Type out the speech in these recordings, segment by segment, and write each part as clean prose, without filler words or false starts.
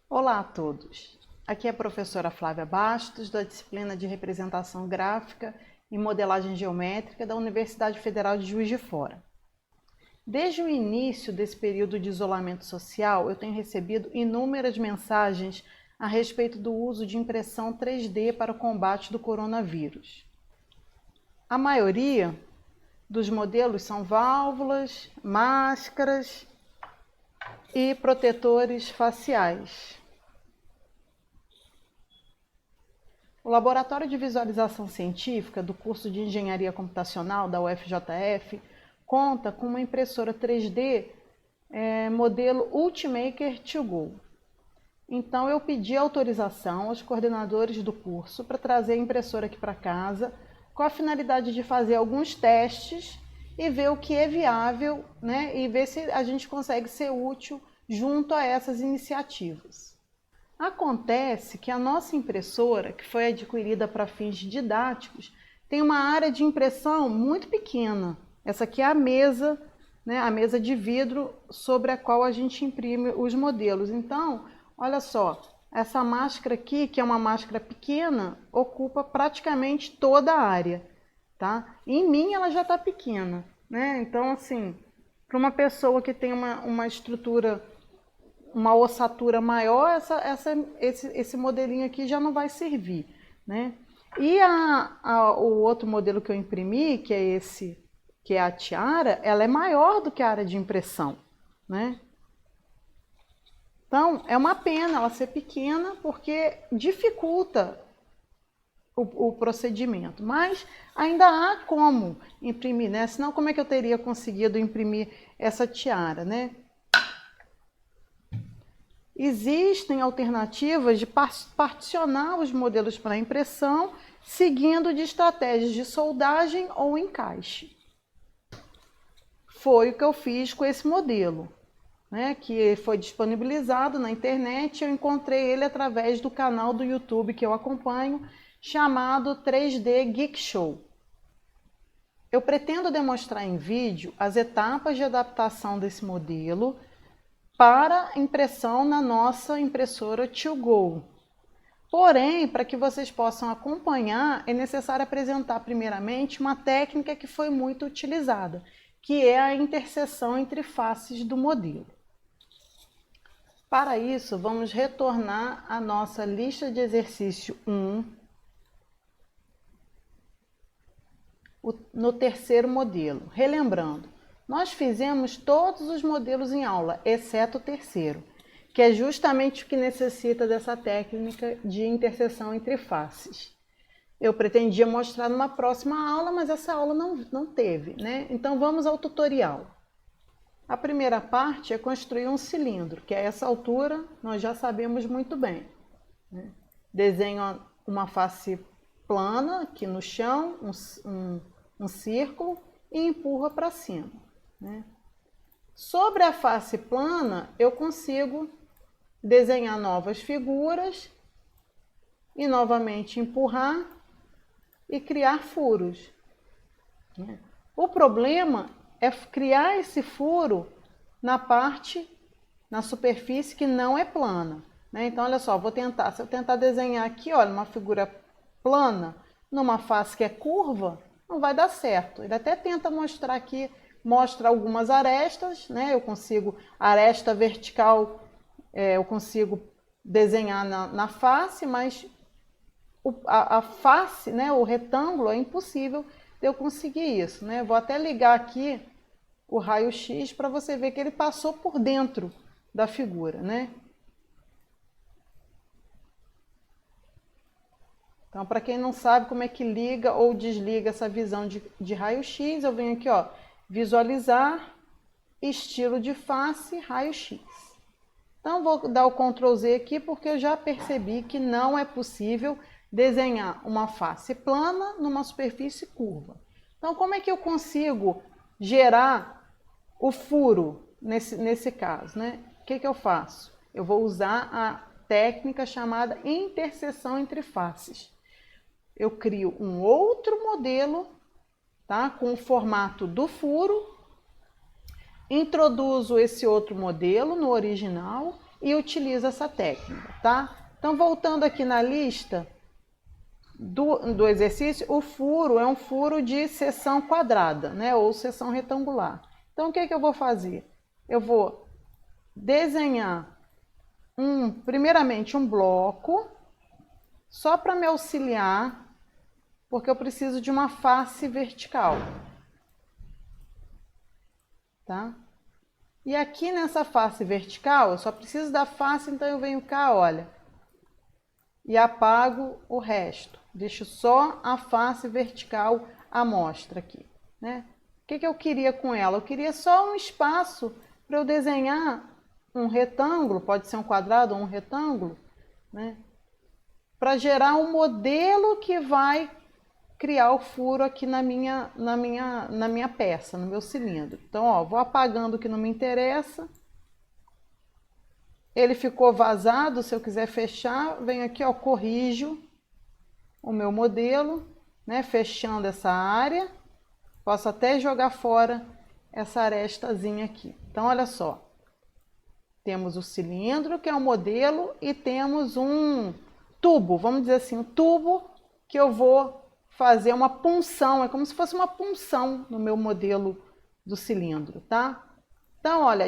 Olá a todos! Aqui é a professora Flávia Bastos, da disciplina de Representação Gráfica e Modelagem Geométrica da Universidade Federal de Juiz de Fora. Desde o início desse período de isolamento social, eu tenho recebido inúmeras mensagens a respeito do uso de impressão 3D para o combate do coronavírus. A maioria dos modelos são válvulas, máscaras e protetores faciais. O Laboratório de Visualização Científica do curso de Engenharia Computacional da UFJF conta com uma impressora 3D modelo Ultimaker 2Go. Então eu pedi autorização aos coordenadores do curso para trazer a impressora aqui para casa, com a finalidade de fazer alguns testes e ver o que é viável, né? E ver se a gente consegue ser útil junto a essas iniciativas. Acontece que a nossa impressora, que foi adquirida para fins didáticos, tem uma área de impressão muito pequena. Essa aqui é a mesa, né, a mesa de vidro sobre a qual a gente imprime os modelos. Então, olha só, essa máscara aqui, que é uma máscara pequena, ocupa praticamente toda a área, tá? Em mim ela já está pequena, né? Então, assim, para uma pessoa que tem uma estrutura, uma ossatura maior, esse modelinho aqui já não vai servir, né? E o outro modelo que eu imprimi, que é esse, que é a tiara, ela é maior do que a área de impressão, né? Então, é uma pena ela ser pequena, porque dificulta o procedimento, mas ainda há como imprimir, né? Senão, como é que eu teria conseguido imprimir essa tiara, né? Existem alternativas de particionar os modelos para impressão, seguindo de estratégias de soldagem ou encaixe. Foi o que eu fiz com esse modelo, né, que foi disponibilizado na internet. Eu encontrei ele através do canal do YouTube que eu acompanho, chamado 3D Geek Show. Eu pretendo demonstrar em vídeo as etapas de adaptação desse modelo para impressão na nossa impressora 2Go. Porém, para que vocês possam acompanhar, é necessário apresentar primeiramente uma técnica que foi muito utilizada, que é a interseção entre faces do modelo. Para isso, vamos retornar à nossa lista de exercício 1, no terceiro modelo. Relembrando, nós fizemos todos os modelos em aula, exceto o terceiro, que é justamente o que necessita dessa técnica de interseção entre faces. Eu pretendia mostrar numa próxima aula, mas essa aula não teve, né? Então vamos ao tutorial. A primeira parte é construir um cilindro, que a essa altura nós já sabemos muito bem, né? Desenho uma face plana aqui no chão, um círculo, e empurra para cima, né? Sobre a face plana, eu consigo desenhar novas figuras e novamente empurrar e criar furos, né? O problema é criar esse furo na superfície que não é plana, né? Então, olha só, se eu tentar desenhar aqui, olha, uma figura plana numa face que é curva, não vai dar certo. Ele até tenta mostrar aqui, mostra algumas arestas, né? Eu consigo, aresta vertical, eu consigo desenhar na face, mas a face, né, o retângulo, é impossível de eu conseguir isso, né? Vou até ligar aqui o raio-x para você ver que ele passou por dentro da figura, né? Então, para quem não sabe como é que liga ou desliga essa visão de raio-x, eu venho aqui, ó, visualizar, estilo de face, raio-x. Então, vou dar o Ctrl Z aqui porque eu já percebi que não é possível desenhar uma face plana numa superfície curva. Então, como é que eu consigo gerar o furo nesse caso, né? O que eu faço? Eu vou usar a técnica chamada interseção entre faces. Eu crio um outro modelo, tá? Com o formato do furo, introduzo esse outro modelo no original e utiliza essa técnica, tá? Então, voltando aqui na lista do exercício, o furo é um furo de seção quadrada, né? Ou seção retangular. Então, o que eu vou fazer? Eu vou desenhar primeiramente um bloco, só para me auxiliar, porque eu preciso de uma face vertical, tá? E aqui nessa face vertical, eu só preciso da face, então eu venho cá, olha, e apago o resto. Deixo só a face vertical à mostra aqui, né? O que eu queria com ela? Eu queria só um espaço para eu desenhar um retângulo, pode ser um quadrado ou um retângulo, né? Para gerar um modelo que vai criar o furo aqui na minha peça, no meu cilindro. Então, ó, vou apagando o que não me interessa. Ele ficou vazado, se eu quiser fechar, venho aqui, ó, corrijo o meu modelo, né, fechando essa área. Posso até jogar fora essa arestazinha aqui. Então, olha só. Temos o cilindro, que é o modelo, e temos um tubo, vamos dizer assim, um tubo que eu vou fazer uma punção, é como se fosse uma punção no meu modelo do cilindro, tá? Então, olha,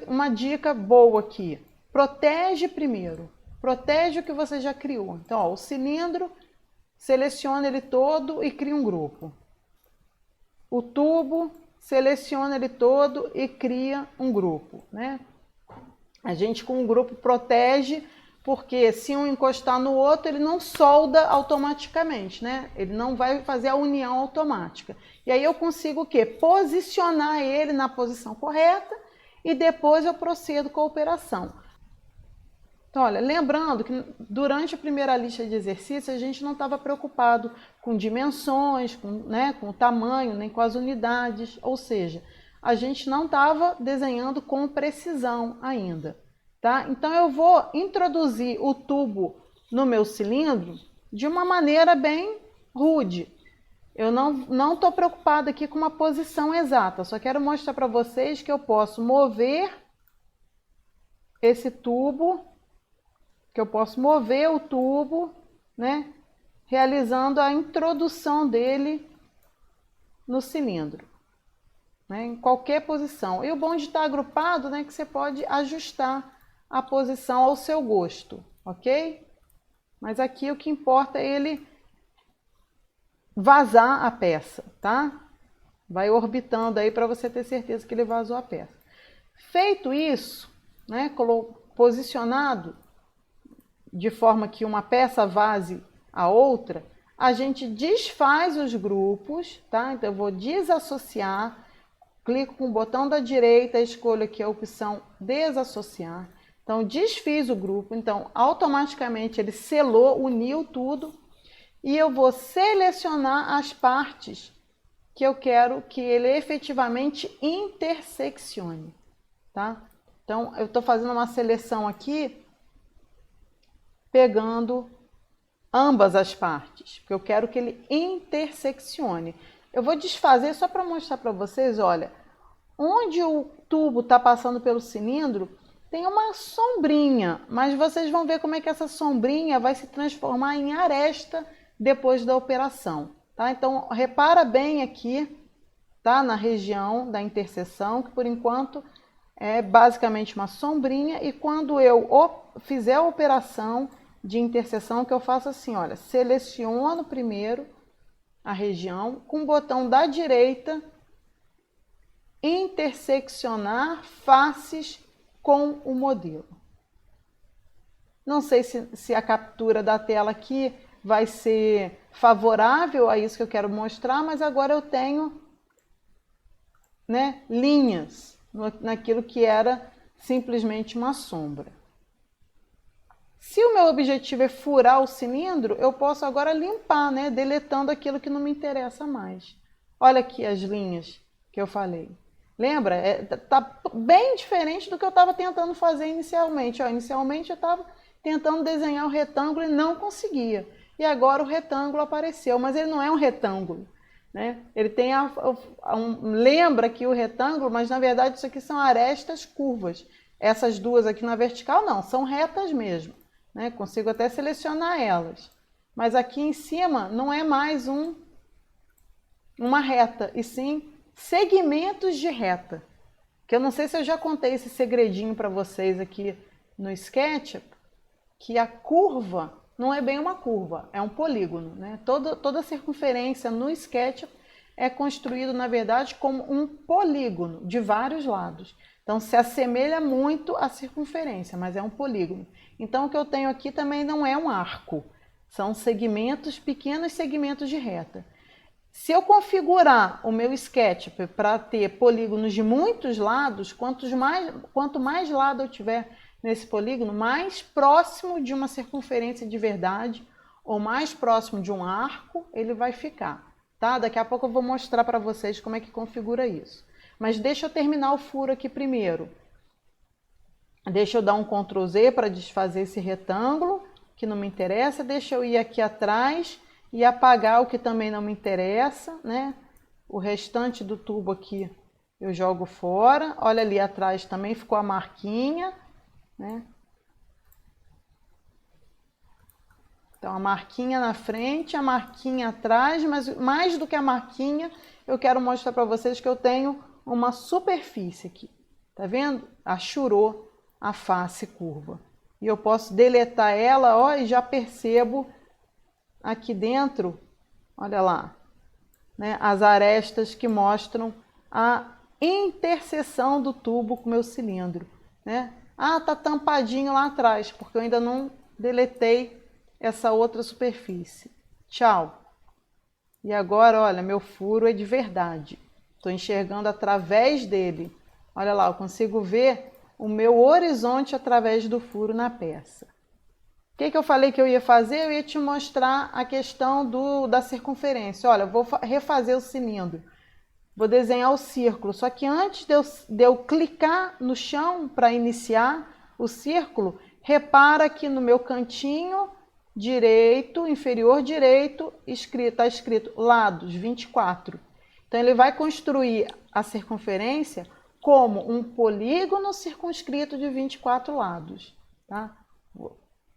uma dica boa aqui. Protege primeiro, protege o que você já criou. Então, ó, o cilindro, seleciona ele todo e cria um grupo. O tubo, seleciona ele todo e cria um grupo, né? A gente com o grupo protege, porque se um encostar no outro, ele não solda automaticamente, né? Ele não vai fazer a união automática. E aí eu consigo o quê? Posicionar ele na posição correta e depois eu procedo com a operação. Então, olha, lembrando que durante a primeira lista de exercícios, a gente não estava preocupado com dimensões, com o tamanho, nem com as unidades, ou seja, a gente não estava desenhando com precisão ainda, tá? Então, eu vou introduzir o tubo no meu cilindro de uma maneira bem rude. Eu não estou preocupada aqui com uma posição exata, só quero mostrar para vocês que eu posso mover esse tubo, o tubo, né, realizando a introdução dele no cilindro, né, em qualquer posição. E o bom de estar agrupado, né, que você pode ajustar a posição ao seu gosto, ok? Mas aqui o que importa é ele vazar a peça, tá? Vai orbitando aí para você ter certeza que ele vazou a peça. Feito isso, né, posicionado de forma que uma peça vaze a outra, a gente desfaz os grupos, tá? Então eu vou desassociar, clico com o botão da direita, escolho aqui a opção desassociar. Então desfiz o grupo, então automaticamente ele selou, uniu tudo, e eu vou selecionar as partes que eu quero que ele efetivamente interseccione, tá? Então eu estou fazendo uma seleção aqui, pegando ambas as partes, porque eu quero que ele interseccione. Eu vou desfazer só para mostrar para vocês, olha, onde o tubo está passando pelo cilindro, tem uma sombrinha, mas vocês vão ver como é que essa sombrinha vai se transformar em aresta depois da operação, tá? Então, repara bem aqui, tá? Na região da interseção, que por enquanto é basicamente uma sombrinha, e quando eu fizer a operação de interseção, que eu faço assim, olha, seleciono primeiro a região, com o botão da direita, interseccionar faces com o modelo. Não sei se a captura da tela aqui vai ser favorável a isso que eu quero mostrar, mas agora eu tenho, né, linhas naquilo que era simplesmente uma sombra. Se o meu objetivo é furar o cilindro, eu posso agora limpar, né, deletando aquilo que não me interessa mais. Olha aqui as linhas que eu falei. Lembra? Tá bem diferente do que eu estava tentando fazer inicialmente. Ó, inicialmente eu estava tentando desenhar o retângulo e não conseguia. E agora o retângulo apareceu, mas ele não é um retângulo, né? Ele tem lembra que o retângulo, mas na verdade isso aqui são arestas curvas. Essas duas aqui na vertical não, são retas mesmo, né? Consigo até selecionar elas. Mas aqui em cima não é mais uma reta, e sim segmentos de reta. Que eu não sei se eu já contei esse segredinho para vocês aqui no SketchUp, que a curva não é bem uma curva, é um polígono, né? Toda circunferência no SketchUp é construído, na verdade, como um polígono de vários lados. Então, se assemelha muito à circunferência, mas é um polígono. Então, o que eu tenho aqui também não é um arco, são segmentos, pequenos segmentos de reta. Se eu configurar o meu SketchUp para ter polígonos de muitos lados, quanto mais lado eu tiver nesse polígono, mais próximo de uma circunferência de verdade ou mais próximo de um arco ele vai ficar. Tá? Daqui a pouco eu vou mostrar para vocês como é que configura isso. Mas deixa eu terminar o furo aqui primeiro. Deixa eu dar um Ctrl Z para desfazer esse retângulo, que não me interessa. Deixa eu ir aqui atrás e apagar o que também não me interessa, né? O restante do tubo aqui eu jogo fora. Olha ali atrás também ficou a marquinha, né? Então, a marquinha na frente, a marquinha atrás, mas mais do que a marquinha, eu quero mostrar para vocês que eu tenho uma superfície aqui. Tá vendo? Achurou a face curva. E eu posso deletar ela, ó, e já percebo aqui dentro, olha lá, né, as arestas que mostram a interseção do tubo com o meu cilindro, né? Ah, tá tampadinho lá atrás, porque eu ainda não deletei essa outra superfície. Tchau. E agora, olha, meu furo é de verdade. Estou enxergando através dele. Olha lá, eu consigo ver o meu horizonte através do furo na peça. O que eu falei que eu ia fazer? Eu ia te mostrar a questão da circunferência. Olha, eu vou refazer o cilindro. Vou desenhar o círculo. Só que antes de eu clicar no chão para iniciar o círculo, repara que no meu cantinho direito, inferior direito, está escrito lados 24. Então, ele vai construir a circunferência como um polígono circunscrito de 24 lados. Tá?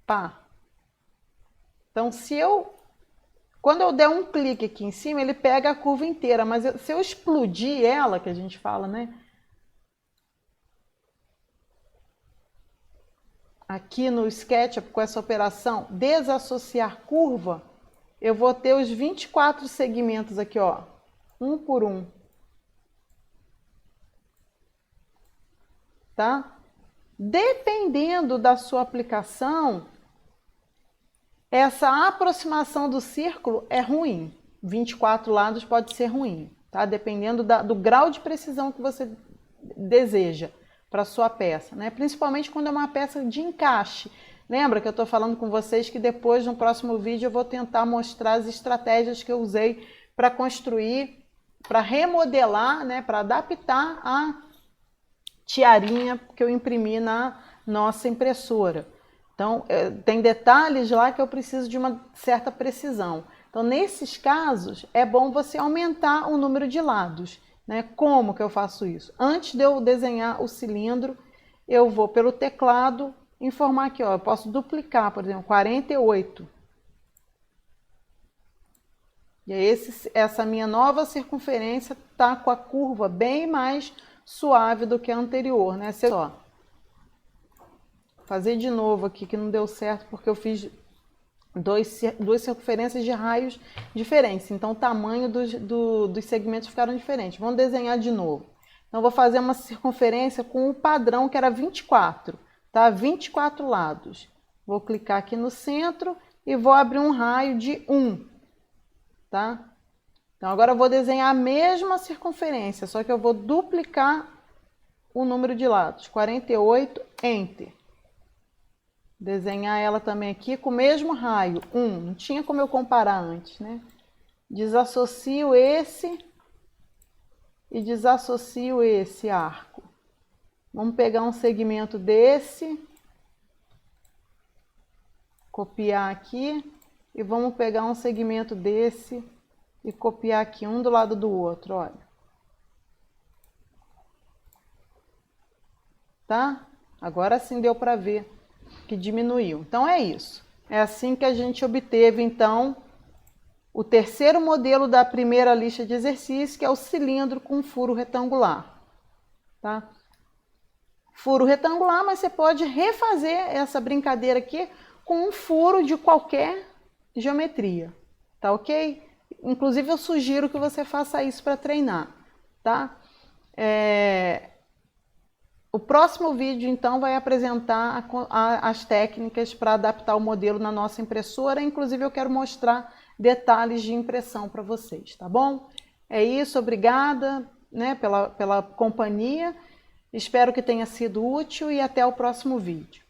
Pá. Então, quando eu der um clique aqui em cima, ele pega a curva inteira, mas se eu explodir ela, que a gente fala, né? Aqui no SketchUp, com essa operação desassociar curva, eu vou ter os 24 segmentos aqui, ó, um por um. Tá? Dependendo da sua aplicação, essa aproximação do círculo é ruim. 24 lados pode ser ruim, tá? Dependendo do grau de precisão que você deseja para sua peça, né? Principalmente quando é uma peça de encaixe. Lembra que eu estou falando com vocês que depois, no próximo vídeo, eu vou tentar mostrar as estratégias que eu usei para construir, para remodelar, né? Para adaptar a tiarinha que eu imprimi na nossa impressora. Então, tem detalhes lá que eu preciso de uma certa precisão. Então, nesses casos, é bom você aumentar o número de lados. Né? Como que eu faço isso? Antes de eu desenhar o cilindro, eu vou pelo teclado informar aqui, ó, eu posso duplicar, por exemplo, 48. E aí essa minha nova circunferência está com a curva bem mais suave do que a anterior, né? Só fazer de novo aqui que não deu certo porque eu fiz duas circunferências de raios diferentes. Então o tamanho dos segmentos ficaram diferentes. Vamos desenhar de novo. Então vou fazer uma circunferência com o padrão que era 24, tá? 24 lados. Vou clicar aqui no centro e vou abrir um raio de 1, tá? Então agora eu vou desenhar a mesma circunferência, só que eu vou duplicar o número de lados. 48, Enter. Desenhar ela também aqui com o mesmo raio, 1. Não tinha como eu comparar antes, né? Desassocio esse e desassocio esse arco. Vamos pegar um segmento desse, copiar aqui, e vamos pegar um segmento desse e copiar aqui, um do lado do outro, olha. Tá? Agora sim deu para ver que diminuiu. Então é isso. É assim que a gente obteve, então, o terceiro modelo da primeira lista de exercícios, que é o cilindro com furo retangular. Tá? Furo retangular, mas você pode refazer essa brincadeira aqui com um furo de qualquer geometria. Tá ok? Inclusive eu sugiro que você faça isso para treinar. Tá? O próximo vídeo, então, vai apresentar as técnicas para adaptar o modelo na nossa impressora. Inclusive, eu quero mostrar detalhes de impressão para vocês, tá bom? É isso, obrigada, né, pela companhia. Espero que tenha sido útil e até o próximo vídeo.